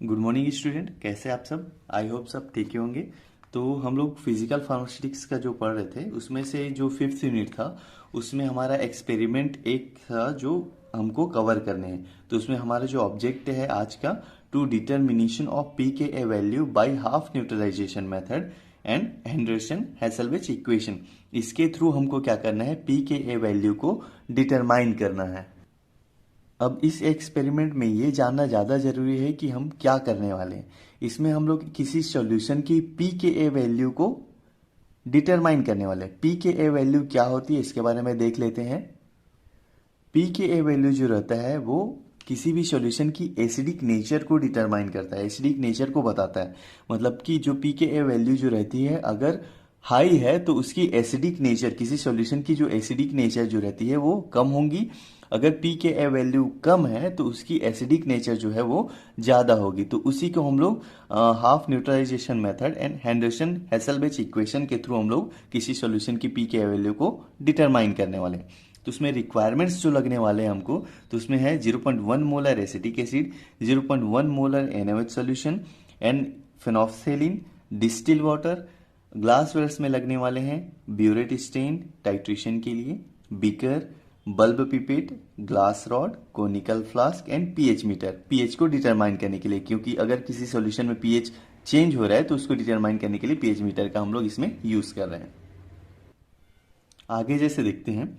Good morning student, कैसे आप सब। आई होप सब ठीक ही होंगे। तो हम लोग फिजिकल फार्मास्यूटिक्स का जो पढ़ रहे थे उसमें से जो फिफ्थ यूनिट था उसमें हमारा एक्सपेरिमेंट एक था जो हमको कवर करने हैं। तो उसमें हमारा जो ऑब्जेक्ट है आज का, to determination of p K a value by half neutralization method and Henderson Hasselbalch equation. इसके थ्रू हमको क्या करना है, पी के ए वैल्यू को डिटरमाइन करना है। अब इस एक्सपेरिमेंट में ये जानना ज़्यादा ज़रूरी है कि हम क्या करने वाले हैं। इसमें हम लोग किसी सॉल्यूशन की पी के ए वैल्यू को डिटरमाइन करने वाले हैं। पी के ए वैल्यू क्या होती है इसके बारे में देख लेते हैं। पी के ए वैल्यू जो रहता है वो किसी भी सॉल्यूशन की एसिडिक नेचर को डिटरमाइन करता है, एसिडिक नेचर को बताता है। मतलब कि जो पी के ए वैल्यू जो रहती है अगर हाई है तो उसकी एसिडिक नेचर, किसी सॉल्यूशन की जो एसिडिक नेचर जो रहती है वो कम होंगी। अगर पी के ए वैल्यू कम है तो उसकी एसिडिक नेचर जो है वो ज़्यादा होगी। तो उसी को हम लोग half neutralization method and Henderson Hasselbalch equation के थ्रू हम लोग किसी सॉल्यूशन की पी के ए वैल्यू को डिटरमाइन करने वाले हैं। तो उसमें रिक्वायरमेंट्स जो लगने वाले हैं हमको, तो उसमें है 0.1 molar acetic acid, 0.1 molar NaOH solution and phenolphthalein, distil water. Glass wares में लगने वाले हैं ब्यूरेट स्टेन टाइट्रेशन के लिए, beaker, bulb pipette, glass rod, conical flask and pH meter, pH को डिटरमाइन करने के लिए, क्योंकि अगर किसी सॉल्यूशन में पीएच चेंज हो रहा है तो उसको डिटरमाइन करने के लिए पीएच मीटर का हम लोग इसमें यूज कर रहे हैं। आगे जैसे देखते हैं,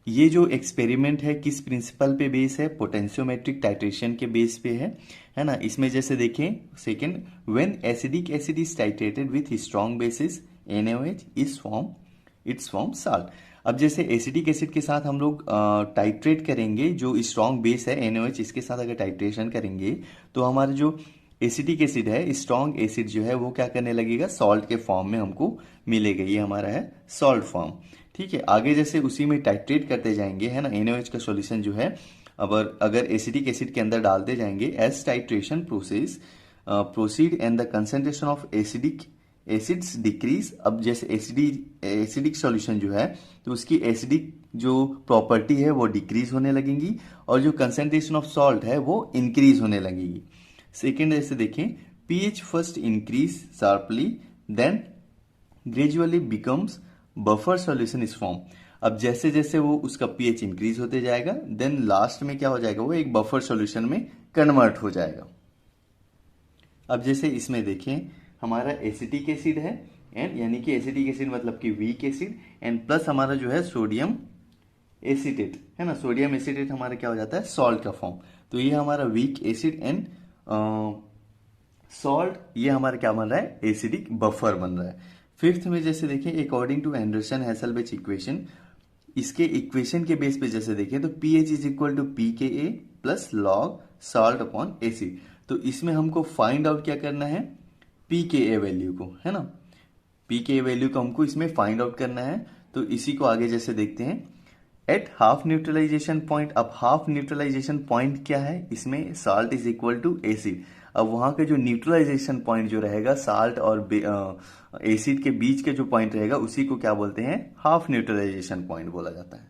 ये जो एक्सपेरिमेंट है किस प्रिंसिपल पे बेस है, पोटेंशियोमेट्रिक टाइट्रेशन के बेस पे है ना। इसमें जैसे देखें, second, when acidic acid is titrated with strong bases NaOH it's form salt. अब जैसे एसिडिक एसिड के साथ हम लोग टाइट्रेट करेंगे, जो स्ट्रॉन्ग बेस है NaOH, इसके साथ अगर टाइट्रेशन करेंगे तो हमारा जो एसिडिक एसिड है, स्ट्रॉन्ग एसिड जो है वो क्या करने लगेगा, सॉल्ट के फॉर्म में हमको मिलेगा। ये हमारा है सॉल्ट फॉर्म। ठीक है, आगे जैसे उसी में टाइट्रेट करते जाएंगे, है ना। NaOH का सॉल्यूशन जो है अब अगर एसिडिक एसिड के अंदर डालते जाएंगे, as titration proceed and the concentration of acidic acids decrease. अब जैसे एसिडिक सॉल्यूशन जो है तो उसकी एसिडिक जो प्रॉपर्टी है वो डिक्रीज होने लगेंगी और जो कंसेंट्रेशन ऑफ सॉल्ट है वो इंक्रीज होने लगेगी। सेकेंड ऐसे देखें, pH first increase sharply then gradually becomes buffer solution is form. अब जैसे जैसे वो उसका पीएच इंक्रीज होते जाएगा देन लास्ट में क्या हो जाएगा, वो एक बफर सॉल्यूशन में कन्वर्ट हो जाएगा। अब जैसे इसमें देखें, हमारा एसिटिक एसिड है एंड यानी कि एसिटिक एसिड मतलब कि वीक एसिड एंड प्लस हमारा जो है सोडियम एसिटेट, है ना। सोडियम एसिटेट हमारा क्या हो जाता है, सॉल्ट का फॉर्म। तो ये हमारा वीक एसिड एंड सॉल्ट, ये हमारा क्या बन रहा है, एसिडिक बफर बन रहा है। फिफ्थ में जैसे देखें, according to Anderson Hasselbalch equation, इसके इक्वेशन के बेस पे जैसे देखें तो pH is equal to p K a plus log salt upon acid. तो इसमें हमको फाइंड आउट क्या करना है, पी के ए वैल्यू को, है ना। पी के ए वैल्यू को हमको इसमें फाइंड आउट करना है। तो इसी को आगे जैसे देखते हैं, एट हाफ न्यूट्रलाइजेशन पॉइंट। अब हाफ न्यूट्रलाइजेशन पॉइंट क्या है, इसमें salt is equal to acid. अब वहां के जो न्यूट्रलाइजेशन पॉइंट जो रहेगा साल्ट और एसिड के बीच के जो पॉइंट रहेगा उसी को क्या बोलते हैं, हाफ न्यूट्रलाइजेशन पॉइंट बोला जाता है।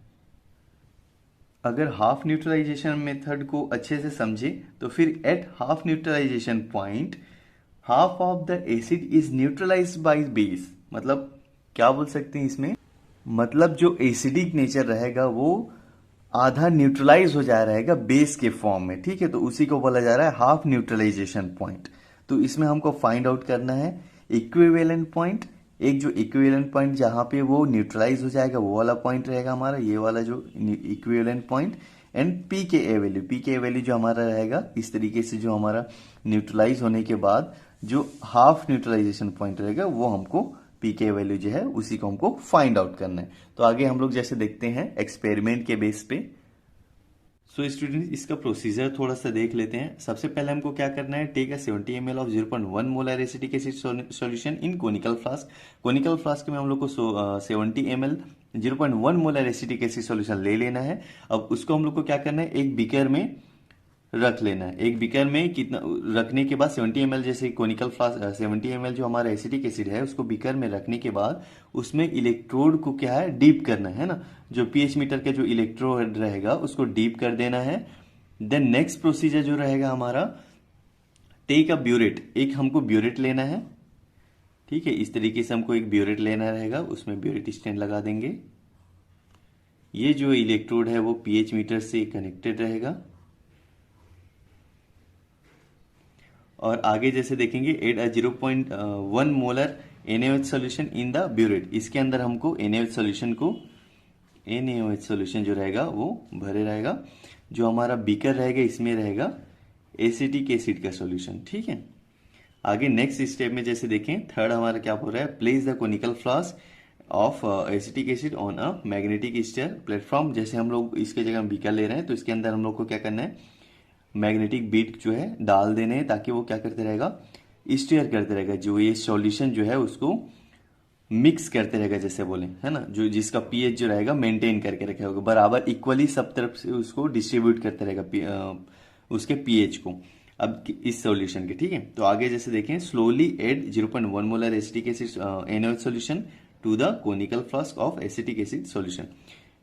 अगर हाफ न्यूट्रलाइजेशन मेथड को अच्छे से समझे तो फिर at half neutralisation point half of the acid is neutralised by base. मतलब क्या बोल सकते हैं इसमें, मतलब जो एसिडिक नेचर रहेगा वो आधा न्यूट्रलाइज हो जा रहेगा बेस के फॉर्म में। ठीक है, तो उसी को बोला जा रहा है हाफ न्यूट्रलाइजेशन पॉइंट। तो इसमें हमको फाइंड आउट करना है इक्विवेलेंट पॉइंट। एक जो इक्विवेलेंट पॉइंट जहां पे वो न्यूट्रलाइज हो जाएगा वो वाला पॉइंट रहेगा हमारा, ये वाला जो equivalent point. And P K a value, P K a value जो हमारा रहेगा इस तरीके से, जो हमारा न्यूट्रलाइज होने के बाद जो हाफ न्यूट्रलाइजेशन पॉइंट रहेगा वो हमको पी के वैल्यू जो है उसी को हमको फाइंड आउट करना है। तो आगे हम लोग जैसे देखते हैं एक्सपेरिमेंट के बेस पे। सो स्टूडेंट, इसका प्रोसीजर थोड़ा सा देख लेते हैं। सबसे पहले हमको क्या करना है, take a 70 ml of 0.1 molar acetic acid solution in conical flask. Conical flask में हम लोग को 70 ml 0.1 molar acetic acid solution ले लेना है। अब उसको हम लोग को क्या करना है, एक बीकर में रख लेना है। एक बीकर में कितना रखने के बाद 70 ml, जैसे कोनिकल फ्लास्क 70 ml जो हमारा एसिटिक एसिड है उसको बीकर में रखने के बाद उसमें इलेक्ट्रोड को क्या है, डीप करना है ना। जो पीएच मीटर का जो इलेक्ट्रोड रहेगा उसको डीप कर देना है। देन नेक्स्ट प्रोसीजर जो रहेगा हमारा, टेक अ ब्यूरेट, एक हमको ब्यूरेट लेना है, ठीक है। इस तरीके से हमको एक ब्यूरेट लेना रहेगा, उसमें ब्यूरेट स्टैंड लगा देंगे। ये जो इलेक्ट्रोड है वो पीएच मीटर से कनेक्टेड रहेगा। और आगे जैसे देखेंगे add a 0.1 molar NaOH solution in the burette, इसके अंदर हमको NaOH सोल्यूशन जो रहेगा वो भरे रहेगा। जो हमारा बीकर रहेगा इसमें रहेगा एसिटिक एसिड का सोल्यूशन, ठीक है। आगे नेक्स्ट स्टेप में जैसे देखें, थर्ड हमारा क्या हो रहा है, place the conical flask of acetic acid on a magnetic stirrer platform. जैसे हम लोग इसके जगह बीकर ले रहे हैं तो इसके अंदर हम लोग को क्या करना है, मैग्नेटिक बीट जो है डाल देने हैं, ताकि वो क्या करते रहेगा, स्टीयर करते रहेगा, जो ये सॉल्यूशन जो है उसको मिक्स करते रहेगा, जैसे बोले है ना, जो जिसका पीएच जो रहेगा मेंटेन करके रखे होगा, बराबर इक्वली सब तरफ से उसको डिस्ट्रीब्यूट करते रहेगा उसके पीएच को, अब इस सॉल्यूशन के, ठीक है। तो आगे जैसे देखें, slowly add 0.1 molar acetic acid NaOH solution to the conical flask of acetic acid solution.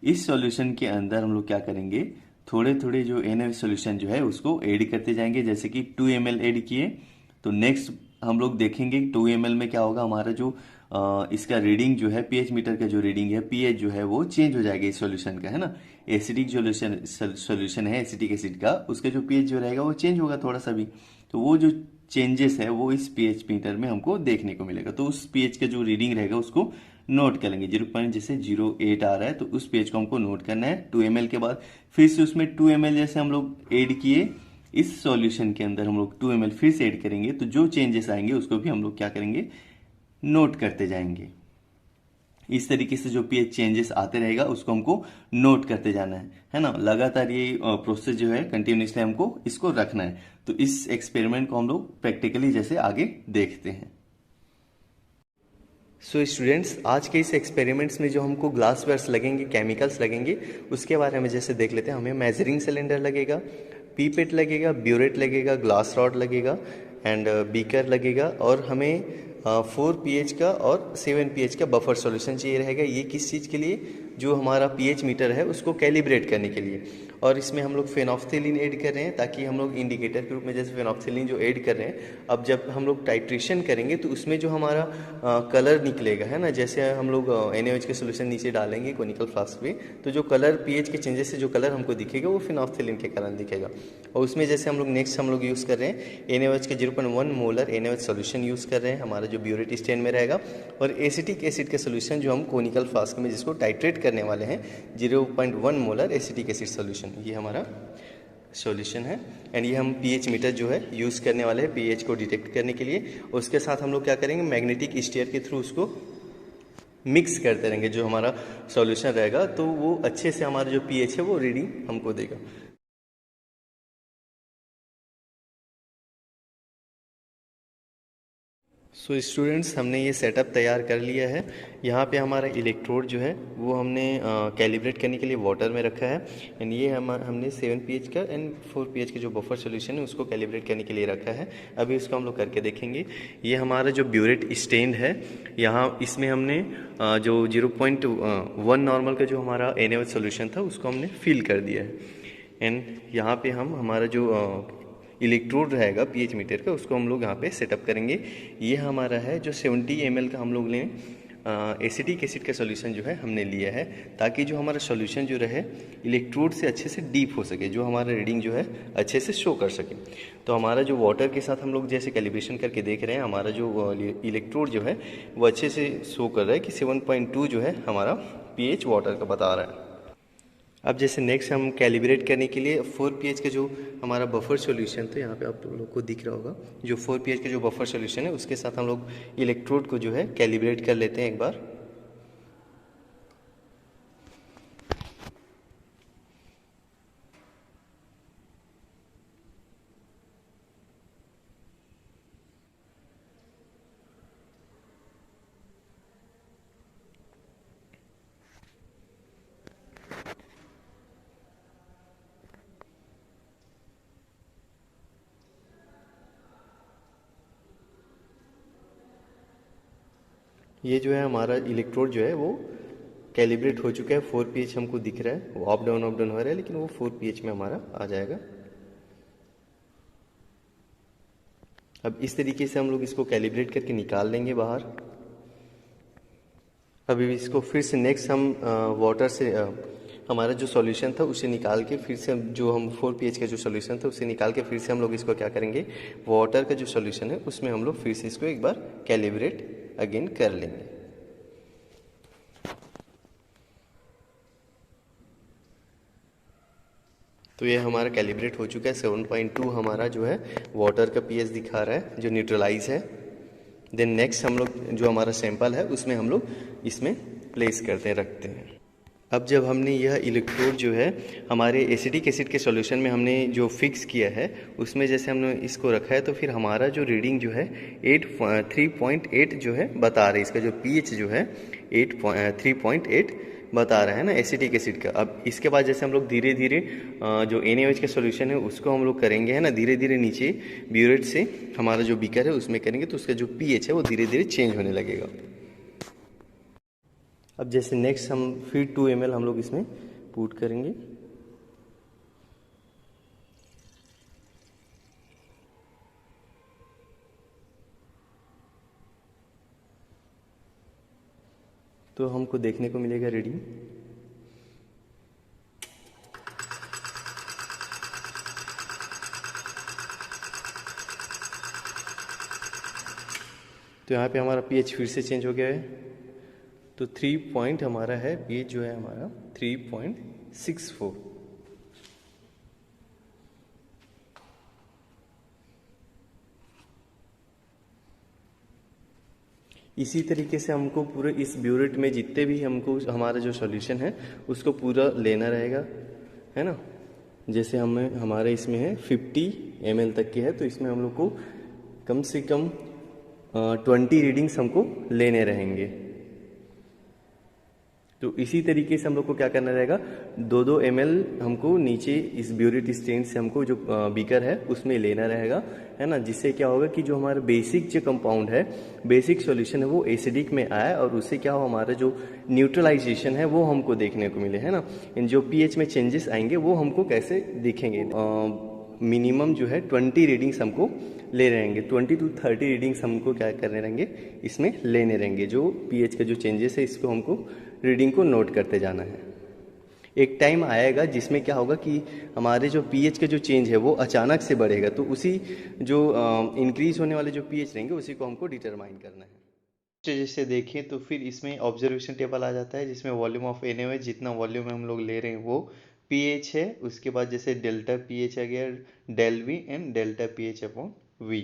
इस सॉल्यूशन के अंदर हम लोग क्या करेंगे, थोड़े थोड़े जो NaOH सॉल्यूशन जो है उसको ऐड करते जाएंगे। जैसे कि 2 ml ऐड किए, तो नेक्स्ट हम लोग देखेंगे 2 ml में क्या होगा, हमारा जो इसका रीडिंग जो है, पीएच मीटर का जो रीडिंग है, पीएच जो है वो चेंज हो जाएगा इस सॉल्यूशन का, है ना। एसिडिक सॉल्यूशन है एसिटिक एसिड का, उसका जो पीएच जो रहेगा वो चेंज होगा थोड़ा सा भी, तो वो जो चेंजेस है वो इस पीएच मीटर में हमको देखने को मिलेगा। तो उस पीएच का जो रीडिंग रहेगा उसको नोट कर लेंगे। 0.08 आ रहा है तो उस पेज को हमको नोट करना है। 2 ml के बाद फिर से उसमें 2 ml जैसे हम लोग ऐड किए, इस सॉल्यूशन के अंदर हम लोग 2 ml फिर से ऐड करेंगे, तो जो चेंजेस आएंगे उसको भी हम लोग क्या करेंगे, नोट करते जाएंगे। इस तरीके से जो पीएच चेंजेस आते रहेगा उसको हमको नोट करते जाना है ना। लगातार ये प्रोसेस जो है कंटिन्यूसली हमको इसको रखना है। तो इस एक्सपेरिमेंट को हम लोग प्रैक्टिकली जैसे आगे देखते हैं। सो स्टूडेंट्स, आज के इस एक्सपेरिमेंट्स में जो हमको ग्लास वेयर्स लगेंगे, केमिकल्स लगेंगे, उसके बारे में जैसे देख लेते हैं। हमें मेजरिंग सिलेंडर लगेगा, पीपेट लगेगा, ब्यूरेट लगेगा, ग्लास रॉड लगेगा एंड बीकर लगेगा, और हमें 4 pH का और 7 pH का बफर सॉल्यूशन चाहिए रहेगा। ये किस चीज़ के लिए, जो हमारा pH मीटर है उसको कैलिब्रेट करने के लिए। और इसमें हम लोग फेनॉक्सिलिन ऐड कर रहे हैं, ताकि हम लोग इंडिकेटर के रूप में, जैसे फेनॉक्सिलिन जो ऐड कर रहे हैं, अब जब हम लोग टाइट्रेशन करेंगे तो उसमें जो हमारा कलर निकलेगा, है ना, जैसे हम लोग NaOH के सोल्यूशन नीचे डालेंगे कोनिकल फ्लास्क पे, तो जो कलर पीएच के चेंजेस से जो कलर हमको दिखेगा वो फेनॉक्सिलिन के कारण दिखेगा। और उसमें जैसे हम लोग नेक्स्ट हम लोग यूज़ कर रहे हैं NaOH के 0.1 मोलर NaOH सोल्यूशन यूज़ कर रहे हैं, हमारा जो ब्यूरेट स्टेन में रहेगा, और एसिटिक एसिड के सोल्यूशन जो हम कोनिकल फ्लास्क में जिसको टाइट्रेट करने वाले हैं 0.1 मोलर एसिटिक एसिड सोल्यूशन, ये हमारा सॉल्यूशन है। एंड ये हम पीएच मीटर जो है यूज़ करने वाले हैं पीएच को डिटेक्ट करने के लिए। उसके साथ हम लोग क्या करेंगे, मैग्नेटिक स्टीयर के थ्रू उसको मिक्स करते रहेंगे, जो हमारा सॉल्यूशन रहेगा तो वो अच्छे से हमारा जो पीएच है वो रीडिंग हमको देगा। सो स्टूडेंट्स, हमने ये सेटअप तैयार कर लिया है। यहाँ पे हमारा इलेक्ट्रोड जो है वो हमने कैलिब्रेट करने के लिए वाटर में रखा है, एंड ये हमने 7 pH का एंड 4 pH का जो बफर सॉल्यूशन है उसको कैलिब्रेट करने के लिए रखा है। अभी इसको हम लोग करके देखेंगे। ये हमारा जो ब्यूरेट स्टेन है, यहाँ इसमें हमने जो 0.1 नॉर्मल का जो हमारा NaOH सॉल्यूशन था उसको हमने फिल कर दिया है। एंड यहाँ पे हम हमारा जो इलेक्ट्रोड रहेगा पीएच मीटर का उसको हम लोग यहाँ पे सेटअप करेंगे। ये हमारा है जो 70 ml का हम लोग ने एसिटिक एसिड का सॉल्यूशन जो है हमने लिया है, ताकि जो हमारा सॉल्यूशन जो रहे इलेक्ट्रोड से अच्छे से डीप हो सके, जो हमारा रीडिंग जो है अच्छे से शो कर सके। तो हमारा जो वाटर के साथ हम लोग जैसे कैलिब्रेशन करके देख रहे हैं, हमारा जो इलेक्ट्रोड जो है वो अच्छे से शो कर रहा है कि 7.2 जो है हमारा पीएच वाटर का बता रहा है। अब जैसे नेक्स्ट हम कैलिब्रेट करने के लिए 4 pH का जो हमारा बफर सॉल्यूशन था, यहाँ पे आप लोग को दिख रहा होगा, जो 4 pH का जो बफर सॉल्यूशन है उसके साथ हम लोग इलेक्ट्रोड को जो है कैलिब्रेट कर लेते हैं एक बार। ये जो है हमारा इलेक्ट्रोड जो है वो कैलिब्रेट हो चुका है। 4 pH हमको दिख रहा है, वो अप डाउन हो रहा है, लेकिन वो 4 pH में हमारा आ जाएगा। अब इस तरीके से हम लोग इसको कैलिब्रेट करके निकाल लेंगे बाहर। अभी इसको फिर से नेक्स्ट हम वाटर से हमारा जो सॉल्यूशन था उसे निकाल के फिर से जो हम 4 pH का जो सॉल्यूशन था उसे निकाल के फिर से हम लोग इसको क्या करेंगे, वाटर का जो सॉल्यूशन है उसमें हम लोग फिर से इसको एक बार कैलिब्रेट अगेन कर लेंगे। तो ये हमारा कैलिब्रेट हो चुका है। 7.2 हमारा जो है वाटर का pH दिखा रहा है जो न्यूट्रलाइज है। देन नेक्स्ट हम लोग जो हमारा सैंपल है उसमें हम लोग इसमें प्लेस करते हैं, रखते हैं। अब जब हमने यह इलेक्ट्रोड जो है हमारे एसिटिक एसिड के सॉल्यूशन में हमने जो फिक्स किया है उसमें जैसे हमने इसको रखा है तो फिर हमारा जो रीडिंग जो है 3.8 जो है बता रहा है। इसका जो pH जो है 3.8 बता रहा है ना एसिटिक एसिड का। अब इसके बाद जैसे हम लोग धीरे धीरे जो NaOH का सॉल्यूशन है उसको हम लोग करेंगे है ना, धीरे धीरे नीचे ब्यूरेट से हमारा जो बीकर है उसमें करेंगे तो उसका जो pH है वो धीरे धीरे चेंज होने लगेगा। अब जैसे नेक्स्ट हम फिर 2 ml हम लोग इसमें पुट करेंगे। तो हमको देखने को मिलेगा रीडिंग। तो यहाँ पे हमारा pH फिर से चेंज हो गया है। तो 3 पॉइंट हमारा है, pH जो है हमारा 3.64। इसी तरीके से हमको पूरे इस ब्यूरेट में जितने भी हमको हमारा जो सॉल्यूशन है उसको पूरा लेना रहेगा, है ना। जैसे हमारे इसमें है 50 ml तक के है तो इसमें हम लोग को कम से कम 20 रीडिंग्स हमको लेने रहेंगे। तो इसी तरीके से हम लोग को क्या करना रहेगा, 2-2 ml हमको नीचे इस ब्यूरेट स्ट्रेन से हमको जो बीकर है उसमें लेना रहेगा, है ना। जिससे क्या होगा कि जो हमारा बेसिक जो कंपाउंड है, बेसिक सॉल्यूशन है वो एसिडिक में आए और उससे क्या हो हमारा जो न्यूट्रलाइजेशन है वो हमको देखने को मिले, है ना। इन जो pH में चेंजेस आएंगे वो हमको कैसे दिखेंगे। मिनिमम जो है 20 रीडिंग्स हमको ले रहेंगे, 20 to 30 रीडिंग्स हमको क्या करने रहेंगे, इसमें लेने रहेंगे। जो pH का जो चेंजेस है इसको हमको रीडिंग को नोट करते जाना है। एक टाइम आएगा जिसमें क्या होगा कि हमारे जो pH का जो चेंज है वो अचानक से बढ़ेगा, तो उसी जो इंक्रीज होने वाले जो pH रहेंगे उसी को हमको डिटरमाइन करना है। जैसे देखें तो फिर इसमें ऑब्जर्वेशन टेबल आ जाता है जिसमें वॉल्यूम ऑफ NaOH जितना वॉल्यूम हम लोग ले रहे हैं वो pH है। उसके बाद जैसे डेल्टा pH आ गया, del V and delta pH upon V।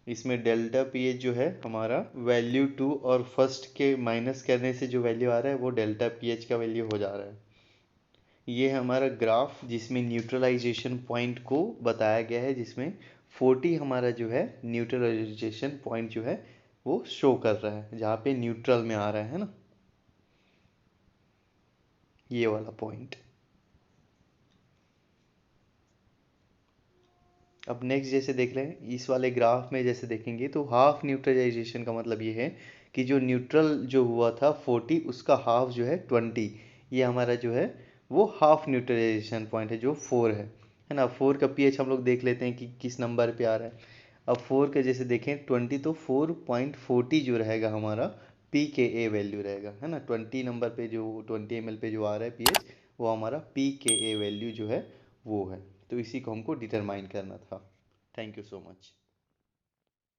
इसमें डेल्टा pH जो है हमारा वैल्यू 2 और फर्स्ट के माइनस करने से जो वैल्यू आ रहा है वो डेल्टा pH का वैल्यू हो जा रहा है। ये हमारा ग्राफ जिसमें न्यूट्रलाइजेशन पॉइंट को बताया गया है, जिसमें 40 हमारा जो है न्यूट्रलाइजेशन पॉइंट जो है वो शो कर रहा है, जहाँ पे न्यूट्रल में आ रहा है ना, ये वाला पॉइंट। अब नेक्स्ट जैसे देख रहे हैं इस वाले ग्राफ में जैसे देखेंगे तो हाफ न्यूट्रलाइजेशन का मतलब ये है कि जो न्यूट्रल जो हुआ था 40 उसका हाफ जो है 20, ये हमारा जो है वो हाफ न्यूट्रलाइजेशन पॉइंट है जो 4 है ना। 4 का pH हम लोग देख लेते हैं कि किस नंबर पे आ रहा है। अब 4 का जैसे देखें 20 तो 4.40 जो रहेगा हमारा pKa वैल्यू रहेगा, है ना। 20 नंबर पे जो 20 ml पे जो आ रहा है pH वो हमारा pKa वैल्यू जो है वो है। तो इसी को हमको डिटरमाइन करना था। Thank you so much.